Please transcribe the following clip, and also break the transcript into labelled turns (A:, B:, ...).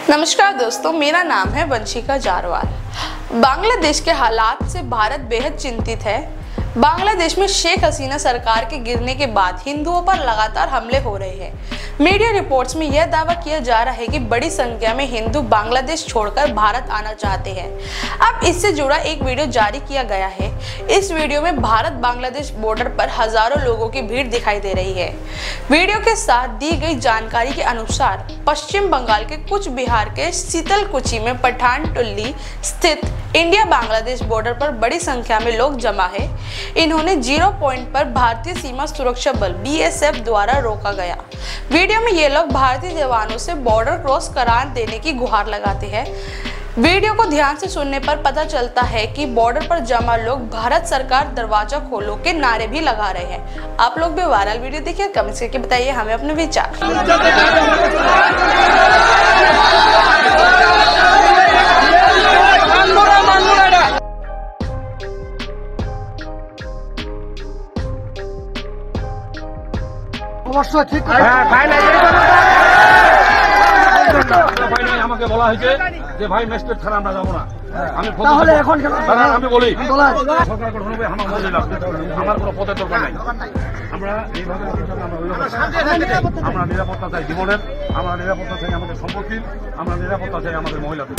A: नमस्कार दोस्तों, मेरा नाम है वंशिका जारवाल। बांग्लादेश के हालात से भारत बेहद चिंतित है। बांग्लादेश में शेख हसीना सरकार के गिरने के बाद हिंदुओं पर लगातार हमले हो रहे हैं। मीडिया रिपोर्ट्स में यह दावा किया जा रहा है कि बड़ी संख्या में हिंदू बांग्लादेश छोड़कर भारत आना चाहते हैं। अब इससे जुड़ा एक वीडियो जारी किया गया है। इस वीडियो में भारत बांग्लादेश बॉर्डर पर हजारों लोगों की भीड़ दिखाई दे रही है। वीडियो के साथ दी गई जानकारी के अनुसार पश्चिम बंगाल के कुछ बिहार के शीतलकुची में पठान टोली स्थित इंडिया बांग्लादेश बॉर्डर पर बड़ी संख्या में लोग जमा है। इन्होंने 0 पॉइंट पर भारतीय सीमा सुरक्षा बल BSF द्वारा रोका गया। वीडियो में ये लोग भारतीय जवानों से बॉर्डर क्रॉस करा देने की गुहार लगाते हैं। वीडियो को ध्यान से सुनने पर पता चलता है कि बॉर्डर पर जमा लोग भारत सरकार दरवाजा खोलो के नारे भी लगा रहे हैं। आप लोग भी वायरल वीडियो देखिए, कमेंट्स करके बताइए हमें अपने विचार।
B: অবশ্যই ঠিক আমাকে বলা হয়েছে যে ভাই ম্যাজিস্ট্রেট ছাড়া আমরা যাবো না। আমি তাহলে এখন আমি বলি সরকার গঠন হবে আমার মনে লাভ, আমার কোনো পথে দরকার নাই। আমরা এইভাবে আমরা নিরাপত্তা চাই জীবনের, আমরা নিরাপত্তা চাই আমাদের সম্পত্তির, আমরা নিরাপত্তা চাই আমাদের মহিলাদের।